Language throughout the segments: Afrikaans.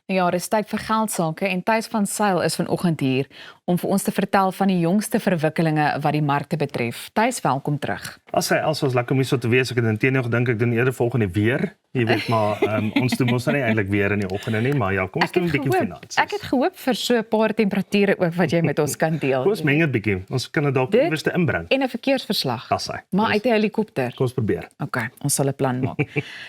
Ja, dis tyd vir geldsaake en Thys van Sail is vanoggend hier om vir ons te vertel van die jongste verwikkelinge wat die markte betref. Thys, welkom terug. As was lekker om hier so te wees, ek het intendeel gedink ek doen eerder volgende weer. Jy weet maar, ons doen ons nie eintlik weer in die oggende nie, maar ja, kom ons doen 'n bietjie finansies. Ek het gehoop vir so 'n paar temperature ook wat jy met ons kan deel. Kom ons meng 'n bietjie. Ons kan dit dalk iewers te inbring. En 'n verkeersverslag. Daai. Maar uit 'n helikopter. Kom ons probeer. Okay, ons sal 'n plan maak.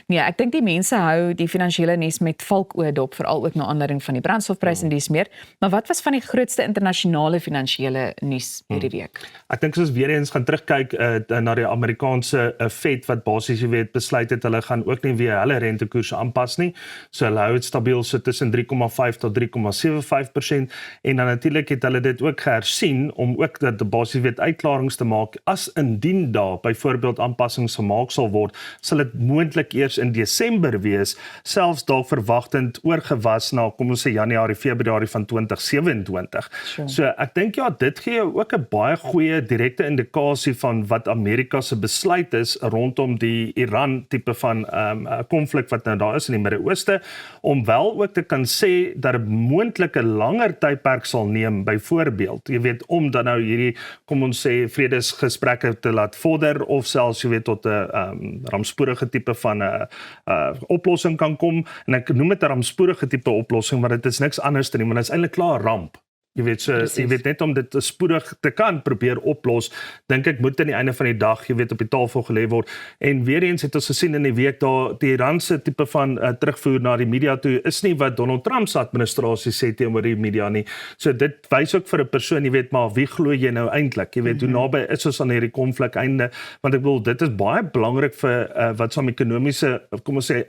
Nee, ek dink die mense hou die finansiële nuus met valkoë dop, veral ook na aanleiding van die brandstofpryse en dies meer. Maar wat was van die grootste internasionale finansiële nuus hierdie week? Ek dink soos weer eens gaan terugkyk na die Amerikaanse Fed wat basies jy weet besluit het hulle gaan ook nie weer hulle rentekoerse aanpas nie. So hulle hou dit stabiel so tussen 3,5 tot 3,75% en dan natuurlik het hulle dit ook gehersien om ook dat basies weet uitklarings te maak as indien daar byvoorbeeld aanpassings gemaak sal word, sal dit moontlik eers in Desember wees, selfs dalk verwagtend oorgewas na kom ons sê Januarie, Februarie van 2027. Sure. So ek dink ja, dit gee ook 'n baie goeie direkte indikasie van wat Amerika se besluit is rondom die Iran tipe van konflik wat nou daar is in die Midde-Ooste, om wel ook te kan sê dat 'n moontlike langer tydperk sal neem, byvoorbeeld, jy weet, om dan nou hierdie, kom ons sê, vredesgesprekke te laat vorder, of selfs, jy weet, tot 'n rampspoedige tipe van 'n oplossing kan kom, en ek noem dit 'n rampspoedige tipe oplossing, maar dit is niks anders nie, maar dit is eintlik klaar 'n ramp. Jy weet, so, jy weet net om dit spoedig te kan probeer oplos, dink ek moet aan die einde van die dag, jy weet, op die tafel gelê word. En weer eens het ons gesien in die week daar die Iranse tipe van terugvoer na die media toe is nie wat Donald Trump se administrasie sê teenoor die media nie. So dit wys ook vir 'n persoon, jy weet, maar wie glo jy nou eintlik? Jy weet, hoe naby is ons aan hierdie konflik einde? Want ek bedoel, dit is baie belangrik vir wat so 'n ekonomiese, kom ons sê,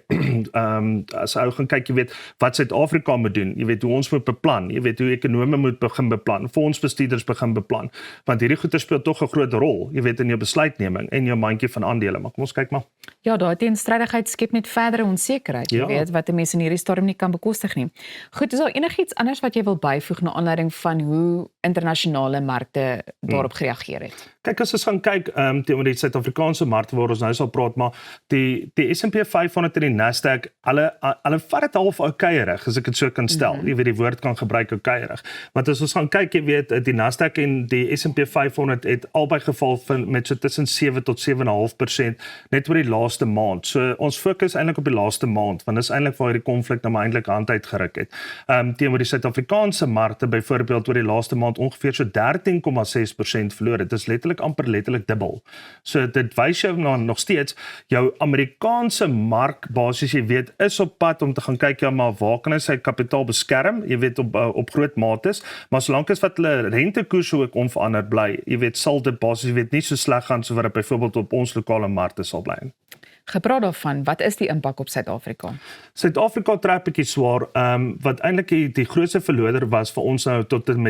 as ou gaan kyk, jy weet, wat Suid-Afrika moet doen. Jy weet hoe ons moet beplan. Jy weet hoe ekonome moet begin beplan, fondsbestuurders begin beplan, want hierdie goeie speel tog 'n groot rol, jy weet, in jou besluitneming en jou mandjie van aandele, maar kom ons kyk maar. Ja, daai teenstrydigheid skep net verdere onsekerheid, jy weet, wat 'n mens in hierdie stadium nie kan bekostig nie. Goed, is daar enigiets anders wat jy wil byvoeg na aanleiding van hoe internasionale markte daarop gereageer het? Kyk, as ons gaan kyk teenoor die Suid-Afrikaanse markte waar ons nou sal praat, maar die S&P 500 en die Nasdaq, hulle vat dit half oukeierig, as ek dit so kan stel. Jy weet, die woord kan gebruik oukeierig. Want as ons gaan kyk, jy weet, die Nasdaq en die S&P 500 het albei geval met so tussen 7 tot 7,5% net oor die laaste maand. So ons fokus eintlik op die laaste maand, want dis eintlik waar hierdie konflik nou maar eintlik hand uitgeruk het. Teenoor die Suid-Afrikaanse markte byvoorbeeld oor die laaste maand ongeveer so 13,6% verloor. Dit is amper letterlik dubbel. So dit wys jou nog steeds, jou Amerikaanse mark basis, jy weet, is op pad om te gaan kyk, ja, maar waar kan hy sy kapitaal beskerm, jy weet, op groot mates, maar solank as wat hulle rentekoerse ook onveranderd bly, jy weet, sal dit basis, jy weet, nie so sleg gaan so wat dit byvoorbeeld op ons lokale markte sal bly. Gepraat daarvan, wat is die impak op Suid-Afrika? Suid-Afrika trek bietjie swaar, wat eintlik die grootste verloder was vir ons nou tot en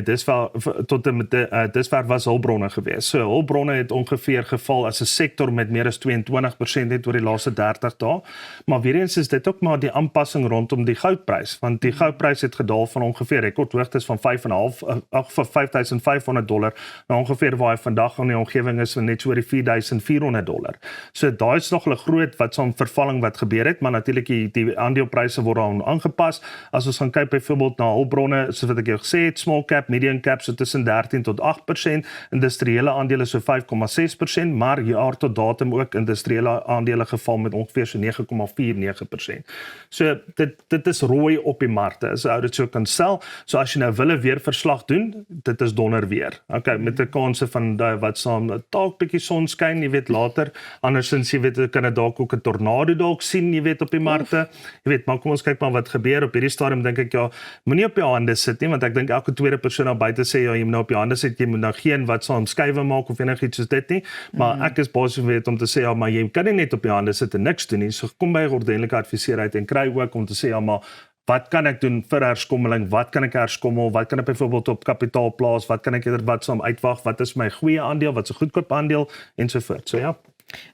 met dusver was hulpbronne gewees. So hulpbronne het ongeveer geval as 'n sektor met meer as 22% net oor die laaste 30 dae. Maar weer eens is dit ook maar die aanpassing rondom die goudprys, want die goudprys het gedaal van ongeveer rekordhoogtes van $5,500 na ongeveer waar hy vandag in die omgewing is net so oor die $4,400. So daai is nog 'n groot wat so 'n vervalling wat gebeur het, maar natuurlik die aandelepryse word daaraan aangepas. As ons gaan kyk byvoorbeeld na hulpbronne, soos wat ek jou gesê het, small cap, medium cap so tussen 13 tot 8%, industriële aandele so 5,6%, maar jaar tot datum ook industriële aandele geval met ongeveer so 9,49%. So dit is rooi op die markte, as ou dit so kan stel. So as jy nou wil 'n weerverslag doen, dit is donder weer. Okay, met 'n kanse van wat saam dalk bietjie sonskyn, jy weet, later, andersins jy weet, kan dit dalk ook 'n tornado dalk sien, jy weet, op die markte. Jy weet, maar kom ons kyk maar wat gebeur op hierdie stadium, dink ek, ja, moenie op jou hande sit nie, want ek dink elke tweede persoon daar buite sê, ja, jy moet nou op jou hande sit, jy moet nou geen wat saam skuwe maak of enigiets soos dit nie, maar ek is basies weet om te sê, ja, maar jy kan nie net op jou hande sit en niks doen nie, so kom by 'n ordentlike adviseur uit en kry ook om te sê, ja, maar wat kan ek doen vir herskommeling, wat kan ek herskommel, wat kan ek byvoorbeeld op kapitaal plaas, wat kan ek eerder wat saam uitwag, wat is my goeie aandeel, wat is 'n goedkoop aandeel, ensovoort, so ja.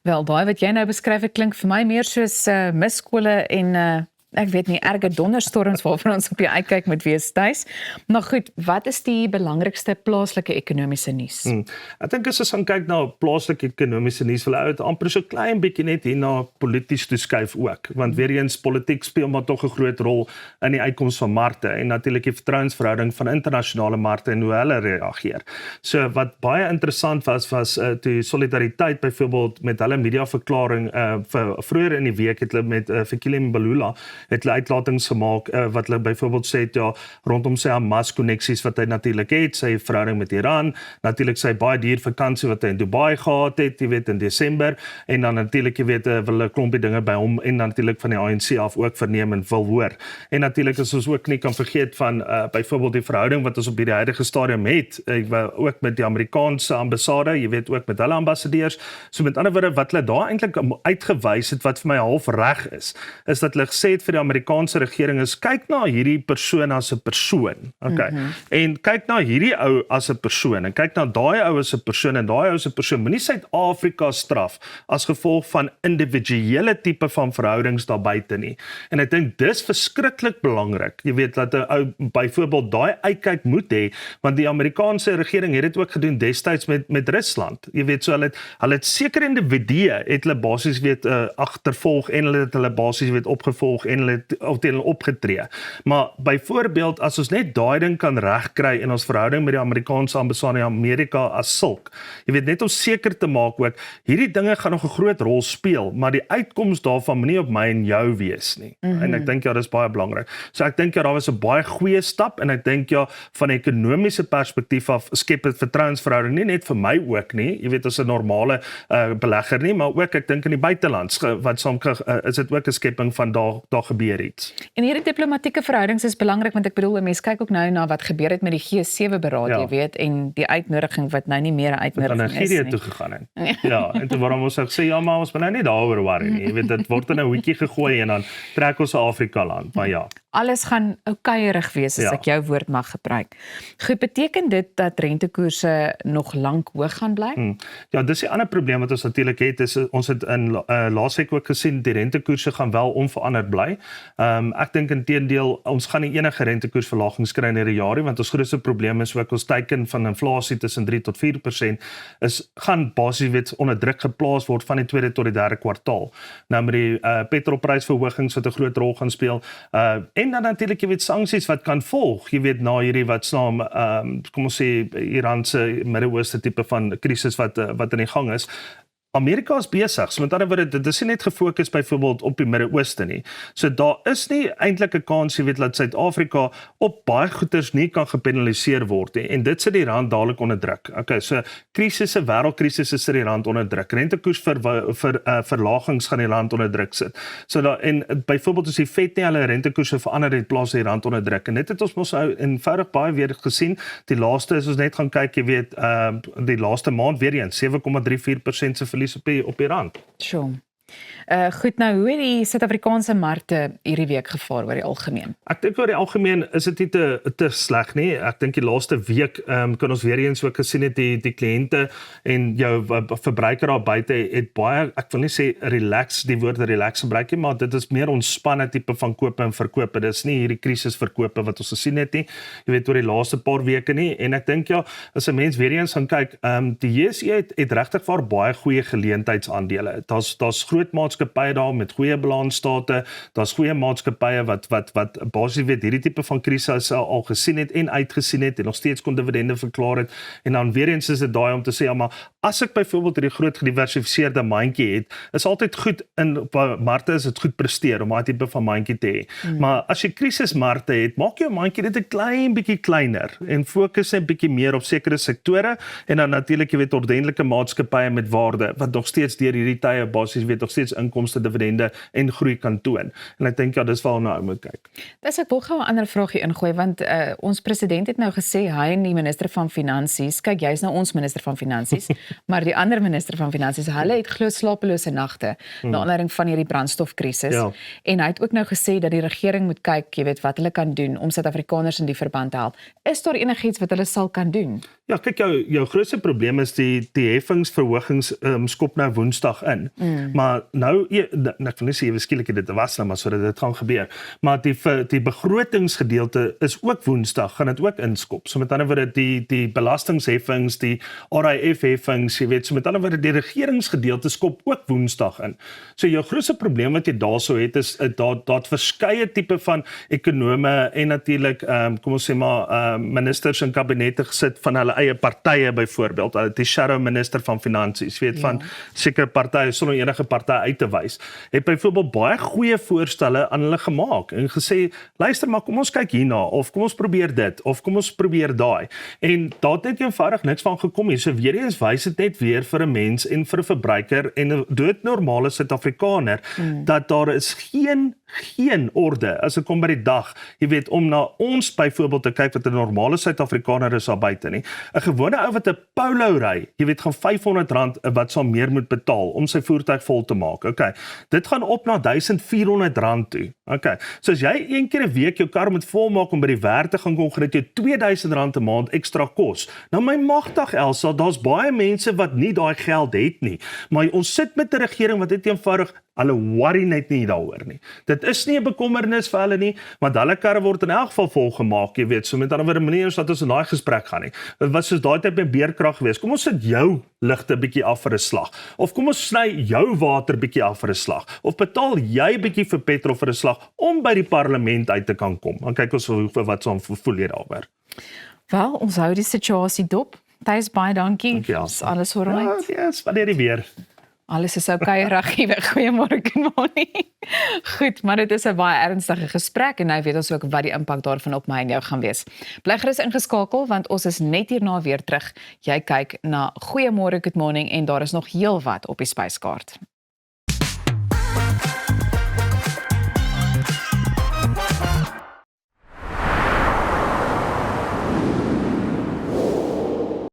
Wel, daai wat jy nou beskryf, klink vir my meer soos miskole en ek weet nie, erge donderstorms waarvan ons op die uitkyk moet wees tuis. Maar goed, wat is die belangrikste plaaslike ekonomiese nuus? Ek dink as ons gaan kyk na plaaslike ekonomiese nuus, wil ek amper so klein bietjie net hier na polities toeskuif ook, want weer eens politiek speel maar tog 'n groot rol in die uitkoms van markte en natuurlik die vertrouensverhouding van internasionale markte en hoe hulle reageer. So wat baie interessant was die solidariteit byvoorbeeld met hulle mediaverklaring vir vroeër in die week het hulle met Fikile Mbalula het hulle uitlatings gemaak wat hulle byvoorbeeld sê ja rondom sy Hamas koneksies wat hy natuurlik het, sy verhouding met Iran, natuurlik sy baie duur vakansie wat hy in Dubai gehad het, jy weet in Desember en dan natuurlik jy weet wil 'n klompie dinge by hom en natuurlik van die ANC af ook verneem en wil hoor. En natuurlik as ons ook nie kan vergeet van byvoorbeeld die verhouding wat ons op hierdie huidige stadium het, ook met die Amerikaanse ambassade, jy weet ook met hulle ambassadeurs. So met ander woorde wat hulle daar eintlik uitgewys het wat vir my half reg is dat hulle gesê het vir die Amerikaanse regering is kyk na hierdie persoon as 'n persoon. Okay. En kyk na hierdie ou as 'n persoon en kyk na daai ou as 'n persoon en daai ou as 'n persoon. Moenie Suid-Afrika straf as gevolg van individuele tipe van verhoudings daar buite nie. En ek dink dis verskriklik belangrik. Jy weet dat 'n ou byvoorbeeld daai uitkyk moet hê, want die Amerikaanse regering het dit ook gedoen destyds met Rusland. Jy weet so hulle het sekere individue het hulle basies weet agtervolg en hulle het hulle basies weet opgevolg en hulle het teen hulle opgetree. Maar byvoorbeeld as ons net daai ding kan regkry in ons verhouding met die Amerikaanse ambassade in Amerika as sulk. Jy weet net om seker te maak ook hierdie dinge gaan nog 'n groot rol speel, maar die uitkoms daarvan moenie op my en jou wees nie. En ek dink ja, dis baie belangrik. So ek dink ja, daar was 'n baie goeie stap en ek dink ja, van 'n ekonomiese perspektief af skep dit vertrouensverhouding nie net vir my ook nie, jy weet as 'n normale belegger nie, maar ook ek dink in die buitelands wat soms is dit ook 'n skepping van daar gebeur iets. En hierdie diplomatieke verhoudings is belangrik want ek bedoel 'n mens kyk ook nou na wat gebeur het met die G7 beraad, jy weet, en die uitnodiging wat nou nie meer 'n uitnodiging is nie. Nigerië toe gegaan het. Ja, en toe waarom ons sê ja, maar ons moet nou nie daaroor worry nie. Jy weet dit word in 'n hoetjie gegooi en dan trek ons Afrika land, maar ja. Alles gaan oukeierig wees as ek jou woord mag gebruik. Goed, beteken dit dat rentekoerse nog lank hoog gaan bly? Ja, dis die ander probleem wat ons natuurlik het, is ons het in laasweek ook gesien die rentekoerse gaan wel onveranderd bly. Ek dink inteendeel ons gaan nie enige rentekoersverlagings kry in hierdie jaar nie, want ons grootste probleem is ook ons teiken van inflasie tussen 3 tot 4% gaan basies weet onder druk geplaas word van die tweede tot die derde kwartaal. Nou met die petrolprysverhogings wat 'n groot rol gaan speel, en dan natuurlik jy weet sanksies wat kan volg, jy weet na hierdie wat snaam kom ons sê Iranse Midde-Ooste tipe van krisis wat in die gang is. Amerika is besig, so met ander woorde, dit is nie net gefokus byvoorbeeld op die Midde-Ooste nie. So daar is nie eintlik 'n kans, jy weet, dat Suid-Afrika op baie goederes nie kan gepenaliseer word nie. En dit sit die rand dadelik onder druk. Okay, so krisisse, wêreldkrisisse sit die rand onder druk. Rentekoers verlagings gaan die rand onder druk sit. So daar en byvoorbeeld as die Fed nie hulle rentekoerse verander het, plaas die rand onder druk. En dit het ons mos eenvoudig baie weer gesien. Die laaste is ons net gaan kyk, jy weet, die laaste maand weer eens 7,34% se verlies op die rand. Sure. Goed, nou hoe het die Suid-Afrikaanse markte hierdie week gevaar oor die algemeen? Ek dink oor die algemeen is dit nie te sleg nie. Ek dink die laaste week kan ons weer eens ook gesien het die kliënte en jou verbruiker daar buite het baie, ek wil nie sê relax, die woord relax gebruik nie, maar dit is meer ontspanne tipe van kope en verkope. Dit is nie hierdie krisisverkope wat ons gesien het nie. Jy weet oor die laaste paar weke nie en ek dink ja, as 'n mens weer eens gaan kyk, die JSE het regtig vir baie goeie geleentheidsaandele. Daar's groot maatskappye daar met goeie balansstate, daar's goeie maatskappye wat basies weet hierdie tipe van krisis al gesien het en uitgesien het en nog steeds kon dividende verklaar het en dan weer eens is dit daai om te sê ja, maar as ek byvoorbeeld hierdie groot gediversifiseerde mandjie het, is altyd goed in markte is dit goed presteer om daai tipe van mandjie te hê. Maar as jy krisismarkte het, maak jou mandjie net 'n klein bietjie kleiner en fokus net 'n bietjie meer op sekere sektore en dan natuurlik jy weet ordentlike maatskappye met waarde wat nog steeds deur hierdie tye basies weet nog steeds inkomste, dividende en groei kan toon. En ek dink ja, dis waar nou moet kyk. Dis ek wil gou 'n ander vraagie ingooi want ons president het nou gesê hy en die minister van finansies, kyk jy's nou ons minister van finansies, maar die ander minister van finansies, hulle het glo slapelose nagte na aanleiding van hierdie brandstofkrisis. Ja. En hy het ook nou gesê dat die regering moet kyk, jy weet wat hulle kan doen om Suid-Afrikaners in die verband te help. Is daar enigiets wat hulle sal kan doen? Ja, kyk jou grootste probleem is die heffingsverhogings skop nou Woensdag in. Maar maar nou ek wil nie sê ewe skielik dit was nou maar sodat dit gaan gebeur. Maar die begrotingsgedeelte is ook Woensdag, gaan dit ook inskop. So met ander woorde die belastingheffings, die RIF-heffings, jy weet, so met ander woorde die regeringsgedeelte skop ook Woensdag in. So jou grootste probleem wat jy daarso het is dat verskeie tipe van ekonome en natuurlik kom ons sê maar ministers en kabinette gesit van hulle eie partye byvoorbeeld, die shadow minister van finansies, weet van sekere partye sonder enige party uit te wys, het byvoorbeeld baie goeie voorstelle aan hulle gemaak en gesê, luister maar kom ons kyk hierna of kom ons probeer dit of kom ons probeer daai. En daar het net eenvoudig niks van gekom nie. So weer eens wys dit net weer vir 'n mens en vir 'n verbruiker en 'n doodnormale Suid-Afrikaner dat daar is geen orde as dit kom by die dag, jy weet, om na ons byvoorbeeld te kyk wat 'n normale Suid-Afrikaner is daar buite nie. 'n Gewone ou wat 'n Polo ry, jy weet, gaan R500 wat sal meer moet betaal om sy voertuig vol te maak. Okay. Dit gaan op na R1400 toe. Okay. So as jy een keer 'n week jou kar moet volmaak om by die werk te gaan kom, gaan dit jou R2000 'n maand ekstra kos. Nou my magtig Elsa, daar's baie mense wat nie daai geld het nie. Maar ons sit met 'n regering wat net eenvoudig hulle worry net nie daaroor nie. Dit is nie 'n bekommernis vir hulle nie, want hulle karre word in elk geval volgemaak, jy weet. So met ander woorde, meneer, dat ons in daai gesprek gaan nie. Dit was soos daai tyd by beerkrag geweest. Kom ons sit jou ligte bietjie af vir 'n slag. Of kom ons sny jou water bietjie af vir 'n slag. Of betaal jy bietjie vir petrol vir 'n slag om by die parlement uit te kan kom. Dan kyk ons wat so voel jy daaroor. Wel, ons hou die situasie dop. Thys baie dankie. Dankie, Is alles vooruit? Ja, wanneer die weer. Alles is okay, Ragie. Goeiemôre, Connie. Goed, maar dit is 'n baie ernstige gesprek en nou weet ons ook wat die impak daarvan op my en jou gaan wees. Bly gerus ingeskakel want ons is net hierna weer terug. Jy kyk na Goeiemôre, Good Morning en daar is nog heelwat op die spyskaart.